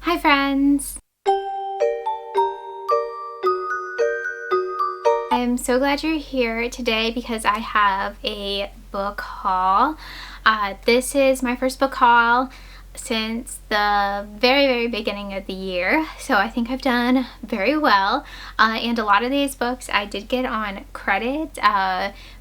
Hi friends! I'm so glad you're here today because I have a book haul. This is my first book haul since the very beginning of the year, so I think I've done very well, and a lot of these books I did get on credit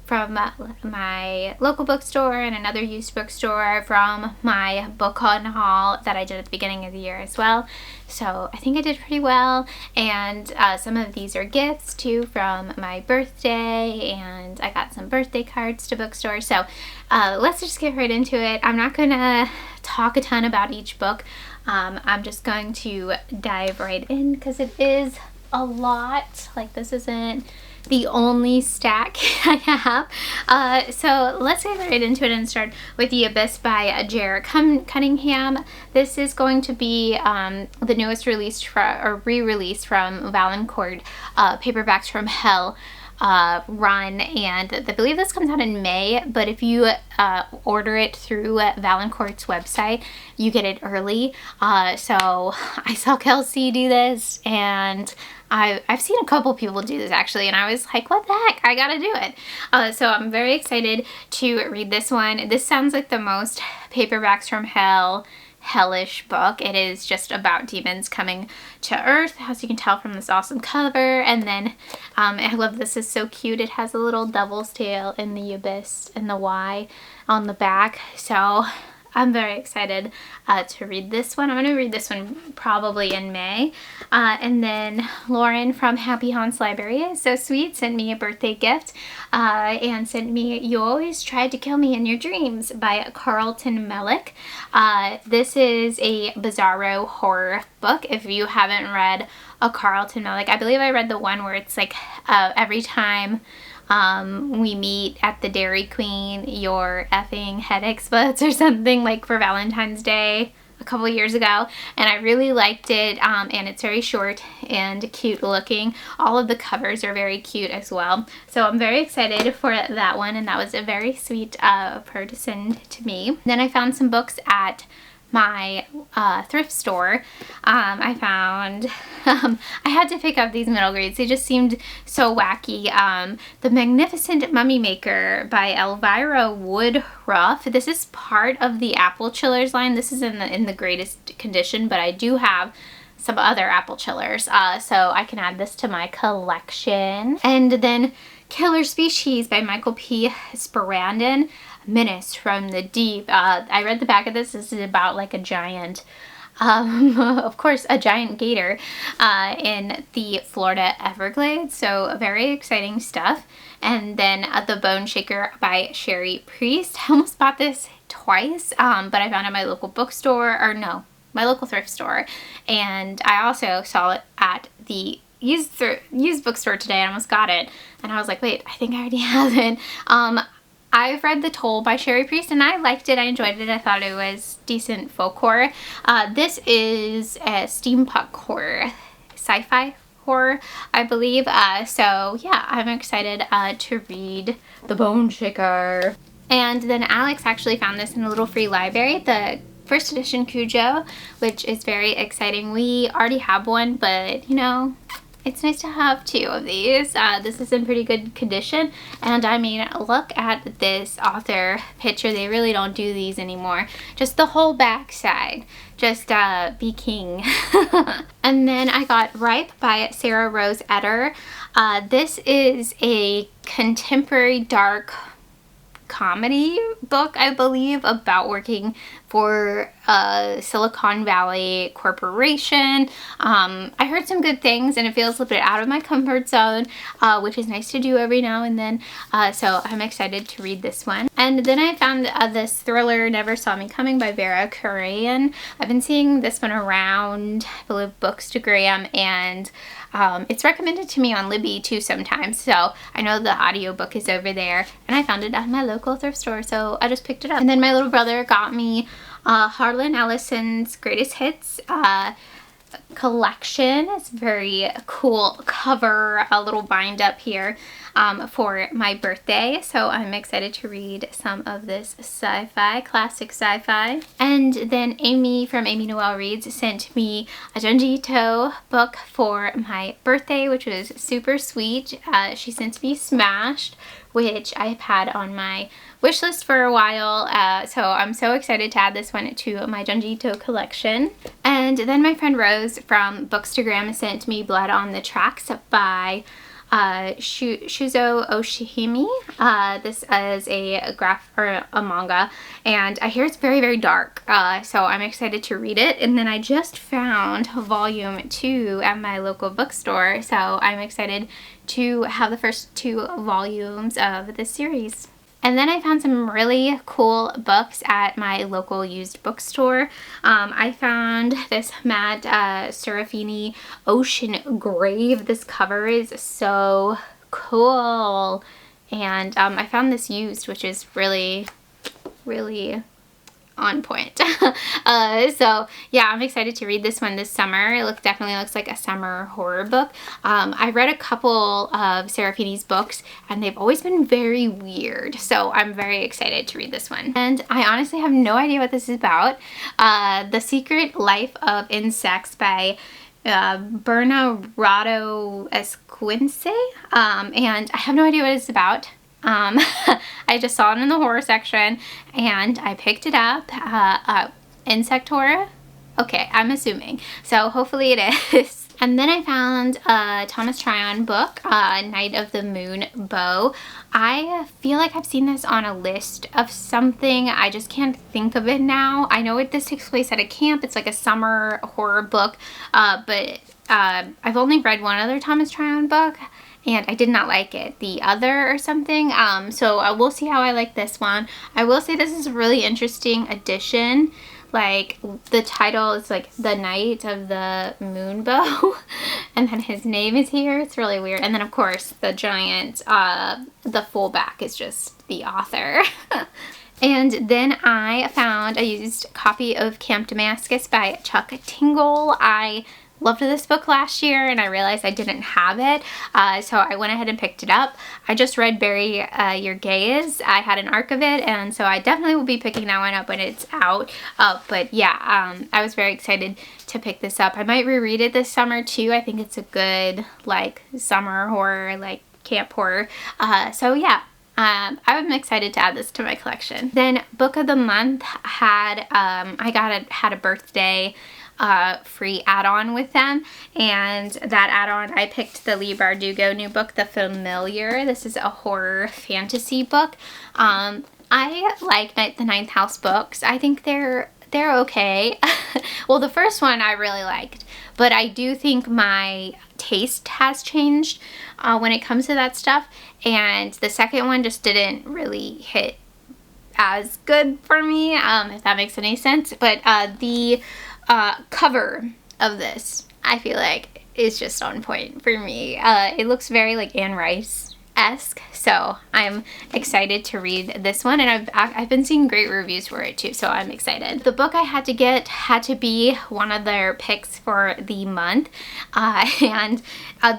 from my local bookstore and another used bookstore from my book haul that I did at the beginning of the year as well. So I think I did pretty well, and some of these are gifts too from my birthday, and I got some birthday cards to bookstores. So let's just get right into it. I'm not gonna talk a ton about each book. I'm just going to dive right in because it is a lot. Like, this isn't the only stack I have. So let's get right into it and start with The Abyss by J.R. Cunningham. This is going to be the newest release re-release from Valancourt, Paperbacks from Hell run, and I believe this comes out in May, but if you order it through Valancourt's website, you get it early. So I saw Kelsey do this, and I've seen a couple people do this actually, and I was like, what the heck, I gotta do it. So I'm very excited to read this one. This sounds like the most Paperbacks from Hell hellish book. It is just about demons coming to Earth, as you can tell from this awesome cover. And then I love this, is so cute. It has a little devil's tail in the abyss and the Y on the back. So I'm very excited to read this one. I'm going to read this one probably in May. And then Lauren from Happy Haunts Library is so sweet, sent me a birthday gift and sent me You Always Tried to Kill Me in Your Dreams by Carlton Mellick. This is a bizarro horror book. If you haven't read a Carlton Mellick, I believe I read the one where it's like every time we meet at the Dairy Queen, your effing head explodes or something, like for Valentine's Day a couple years ago, and I really liked it, and it's very short and cute looking. All of the covers are very cute as well, so I'm very excited for that one, and that was a very sweet of her to send to me. Then I found some books at my thrift store. I found, I had to pick up these middle grades. They just seemed so wacky. The Magnificent Mummy Maker by Elvira Woodruff. This is part of the Apple Chillers line. This is in the greatest condition, but I do have some other Apple Chillers, so I can add this to my collection. And then Killer Species by Michael P. Sporandon. Menace from the Deep. I read the back of this. This is about like a giant, of course, a giant gator in the Florida Everglades. So very exciting stuff. And then The Bone Shaker by Sherry Priest. I almost bought this twice, but I found it at my local bookstore, or no, my local thrift store. And I also saw it at the used bookstore today. I almost got it. And I was like, wait, I think I already have it. I've read The Toll by Sherry Priest, and I liked it. I enjoyed it. I thought it was decent folk horror. This is a steampunk horror, sci-fi horror, I believe. So yeah, I'm excited to read The Bone Shaker. And then Alex actually found this in a little free library, the first edition Cujo, which is very exciting. We already have one, but you know, it's nice to have two of these. This is in pretty good condition, and I mean, look at this author picture. They really don't do these anymore. Just the whole back side. Just be king. And then I got Ripe by Sarah Rose Etter. This is a contemporary dark comedy book, I believe, about working for Silicon Valley corporation. I heard some good things, and it feels a little bit out of my comfort zone, which is nice to do every now and then. So I'm excited to read this one. And then I found this thriller, Never Saw Me Coming by Vera Karayan. I've been seeing this one around, I believe, Bookstagram, and it's recommended to me on Libby too sometimes, so I know the audiobook is over there, and I found it at my local thrift store, so I just picked it up. And then my little brother got me Harlan Ellison's Greatest Hits. collection. It's very cool cover, a little bind up here for my birthday. So I'm excited to read some of this sci-fi, classic sci-fi. And then Amy from Amy Noel Reads sent me a Junji Ito book for my birthday, which was super sweet. She sent me Smashed, which I've had on my wish list for a while, so I'm so excited to add this one to my Junji Ito collection. And then my friend Rose from Bookstagram sent me Blood on the Tracks by Shuzo Oshihime. This is a manga, and I hear it's very, very dark, so I'm excited to read it. And then I just found volume 2 at my local bookstore, so I'm excited to have the first 2 volumes of this series. And then I found some really cool books at my local used bookstore. I found this Matt Serafini Ocean Grave. This cover is so cool. And I found this used, which is really, really on point. So yeah, I'm excited to read this one this summer. It definitely looks like a summer horror book. I read a couple of Serafini's books and they've always been very weird, so I'm very excited to read this one. And I honestly have no idea what this is about. The Secret Life of Insects by Bernardo Esquince, and I have no idea what it's about. I just saw it in the horror section and I picked it up. Insect horror? Okay, I'm assuming. So hopefully it is. And then I found a Thomas Tryon book, Night of the Moon Bow. I feel like I've seen this on a list of something. I just can't think of it now. I know this takes place at a camp. It's like a summer horror book, but I've only read one other Thomas Tryon book, and I did not like it. The Other or something. So we'll see how I like this one. I will say this is a really interesting addition. Like, the title is like The Night of the Moon Bow, and then his name is here. It's really weird. And then of course the giant, the fullback is just the author. And then I found a used copy of Camp Damascus by Chuck Tingle. I loved this book last year and I realized I didn't have it, so I went ahead and picked it up. I just read Bury Your Gaze. I had an arc of it, and so I definitely will be picking that one up when it's out. But yeah, I was very excited to pick this up. I might reread it this summer too. I think it's a good like summer horror, like camp horror. So yeah. I'm excited to add this to my collection. Then Book of the Month had had a birthday free add-on with them, and that add-on I picked the Leigh Bardugo new book, The Familiar. This is a horror fantasy book. I like the Ninth House books. I think they're okay. Well, the first one I really liked, but I do think my taste has changed when it comes to that stuff, and the second one just didn't really hit as good for me, if that makes any sense. But the cover of this, I feel like, is just on point for me. It looks very like Anne Rice-esque, so I'm excited to read this one, and I've been seeing great reviews for it too, so I'm excited. The book I had to get had to be one of their picks for the month, and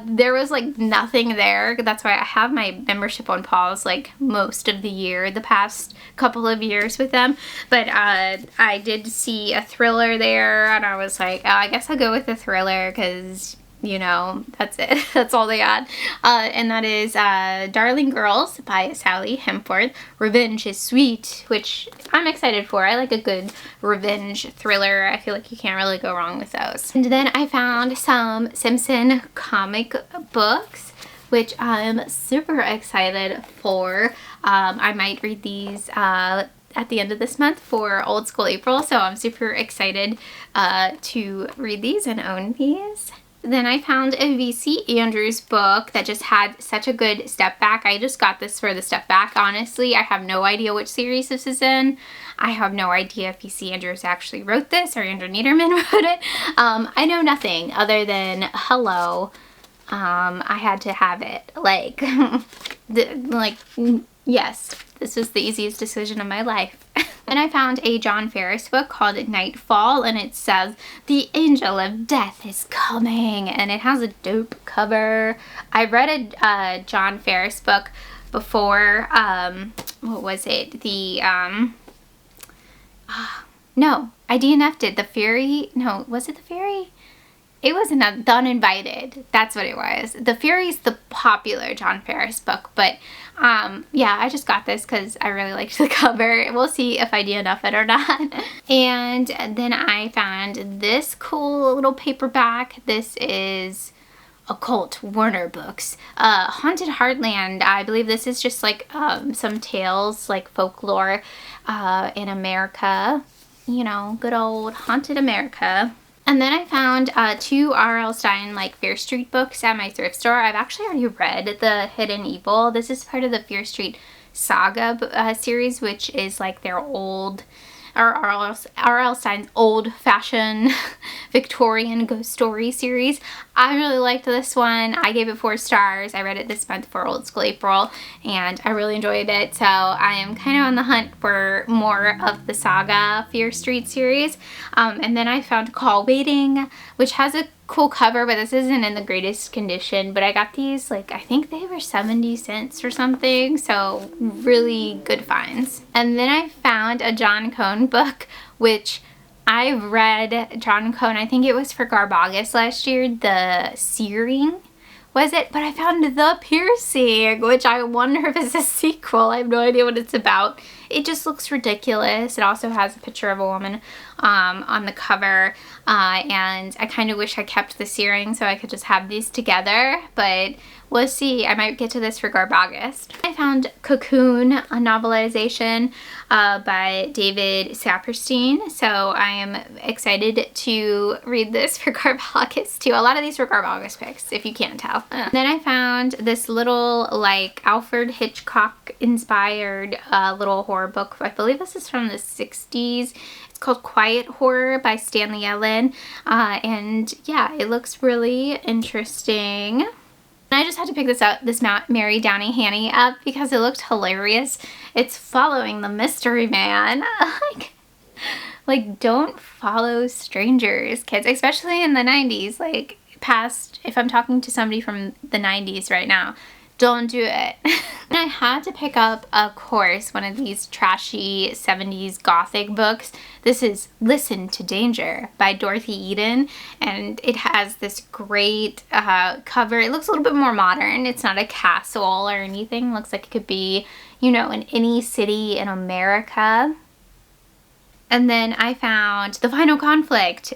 there was like nothing there. That's why I have my membership on pause like most of the year, the past couple of years with them. But I did see a thriller there, and I was like, oh, I guess I'll go with the thriller because, you know, that's it. That's all they got. And that is Darling Girls by Sally Hempworth. Revenge is Sweet, which I'm excited for. I like a good revenge thriller. I feel like you can't really go wrong with those. And then I found some Simpson comic books, which I'm super excited for. I might read these at the end of this month for Old School April, so I'm super excited to read these and own these. Then I found a VC Andrews book that just had such a good step back. I just got this for the step back, honestly. I have no idea which series this is in. I have no idea if VC Andrews actually wrote this or Andrew Niederman wrote it. I know nothing other than hello. I had to have it. Like, Yes, this was the easiest decision of my life. And I found a John Ferris book called Nightfall, and it says, "The Angel of Death is coming," and it has a dope cover. I read a John Ferris book before, what was it? No, I DNF'd it. The Fury? No, was it The Fury? It was The Uninvited. That's what it was. The Fury's the popular John Ferris book, but yeah, I just got this because I really liked the cover. We'll see if I DNF it or not. And then I found this cool little paperback. This is Occult Warner Books. Haunted Heartland. I believe this is just like some tales, like folklore in America. You know, good old haunted America. And then I found two R.L. Stine, like, Fear Street books at my thrift store. I've actually already read The Hidden Evil. This is part of the Fear Street Saga series, which is like their old, or R.L. Stine's old-fashioned Victorian ghost story series. I really liked this one. I gave it 4 stars. I read it this month for Old School April, and I really enjoyed it. So I am kind of on the hunt for more of the Saga Fear Street series. And then I found Call Waiting, which has a cool cover, but this isn't in the greatest condition. But I got these, like, I think they were 70 cents or something, so really good finds. And then I found a John Cone book, which I read John Cone, I think it was for Garbagus last year, The Searing, was it? But I found The Piercing, which I wonder if it's a sequel. I have no idea what it's about. It just looks ridiculous. It also has a picture of a woman on the cover, and I kind of wish I kept The Searing so I could just have these together, but we'll see. I might get to this for Garbagus. I found Cocoon, a novelization by David Saperstein, so I am excited to read this for Garbagus too. A lot of these were Garbagus picks, if you can't tell. Then I found this little, like, Alfred Hitchcock inspired little horror book. I believe this is from the 60s. It's called Quiet Horror by Stanley Ellen, and yeah, it looks really interesting. I just had to pick this Mary Downey Hanny up because it looked hilarious. It's following the mystery man. like, don't follow strangers, kids, especially in the 90s. Like, if I'm talking to somebody from the 90s right now, don't do it. And I had to pick up, of course, one of these trashy 70s gothic books. This is Listen to Danger by Dorothy Eden, and it has this great cover. It looks a little bit more modern. It's not a castle or anything. It looks like it could be, you know, in any city in America. And then I found The Final Conflict.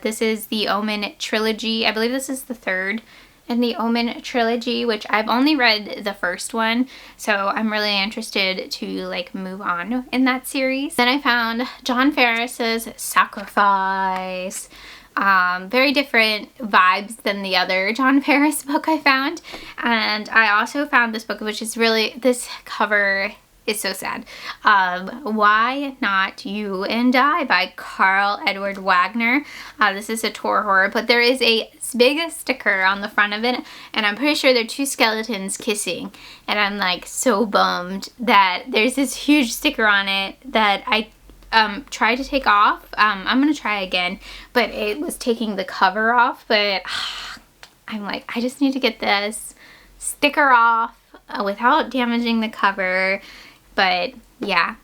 This is the Omen trilogy. I believe this is the third in the Omen trilogy, which I've only read the first one, so I'm really interested to, like, move on in that series. Then I found John Ferris's Sacrifice. Very different vibes than the other John Ferris book I found. And I also found this book, which is really, this cover is so sad. Why Not You and I by Carl Edward Wagner. This is a Tor horror, but there is a big sticker on the front of it, and I'm pretty sure they're 2 skeletons kissing, and I'm like so bummed that there's this huge sticker on it that I tried to take off. I'm gonna try again, but it was taking the cover off, but I'm like, I just need to get this sticker off without damaging the cover. But yeah.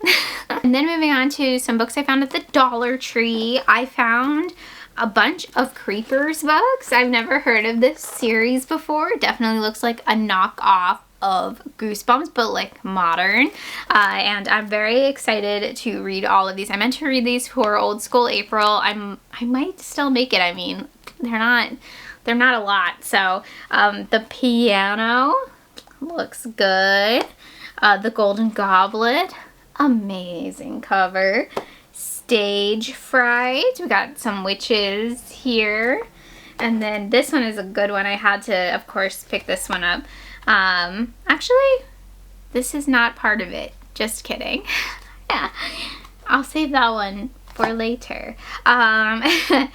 And then moving on to some books I found at the Dollar Tree. I found a bunch of Creepers books. I've never heard of this series before. It definitely looks like a knockoff of Goosebumps, but like modern. And I'm very excited to read all of these. I meant to read these for Old School April. I might still make it. I mean, they're not a lot. So The Piano looks good. The Golden Goblet, amazing cover. Stage Fright, we got some witches here. And then this one is a good one. I had to, of course, pick this one up. Actually, this is not part of it. Just kidding. Yeah, I'll save that one for later. Pen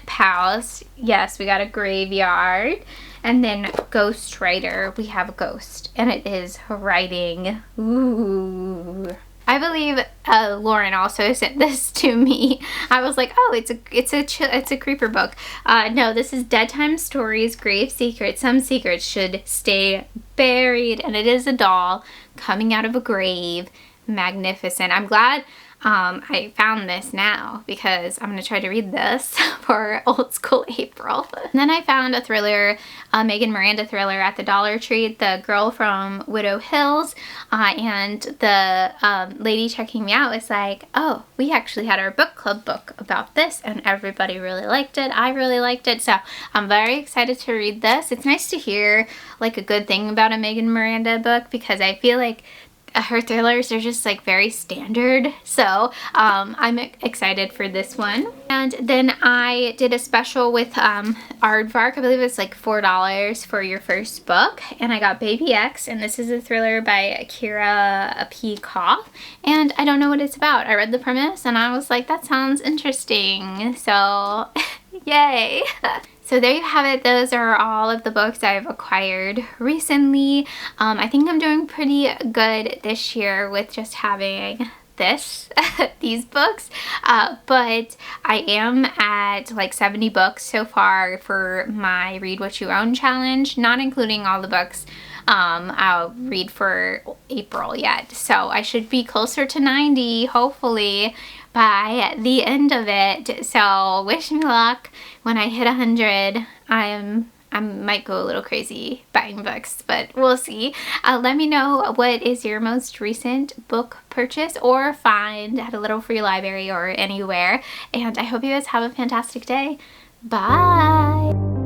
Pals, yes, we got a graveyard. And then Ghostwriter, we have Ghost, and it is writing. Ooh. I believe Lauren also sent this to me. I was like, oh, it's a creeper book. No, this is Dead Time Stories, Grave Secrets. Some secrets should stay buried, and it is a doll coming out of a grave. Magnificent. I'm glad I found this now because I'm going to try to read this for Old School April. And then I found a thriller, a Megan Miranda thriller at the Dollar Tree, The Girl from Widow Hills, and the lady checking me out was like, oh, we actually had our book club book about this and everybody really liked it. I really liked it, so I'm very excited to read this. It's nice to hear like a good thing about a Megan Miranda book because I feel like her thrillers are just like very standard, so I'm excited for this one. And then I did a special with Aardvark. I believe it's like $4 for your first book, and I got Baby X, and this is a thriller by Akira P. Koff, and I don't know what it's about. I read the premise and I was like, that sounds interesting, so yay. So there you have it. Those are all of the books I've acquired recently. I think I'm doing pretty good this year with just having these books, but I am at like 70 books so far for my Read What You Own challenge, not including all the books I'll read for April yet. So I should be closer to 90, hopefully, by the end of it. So wish me luck. When I hit 100, I might go a little crazy buying books, but we'll see. Let me know what is your most recent book purchase or find at a little free library or anywhere. And I hope you guys have a fantastic day. Bye!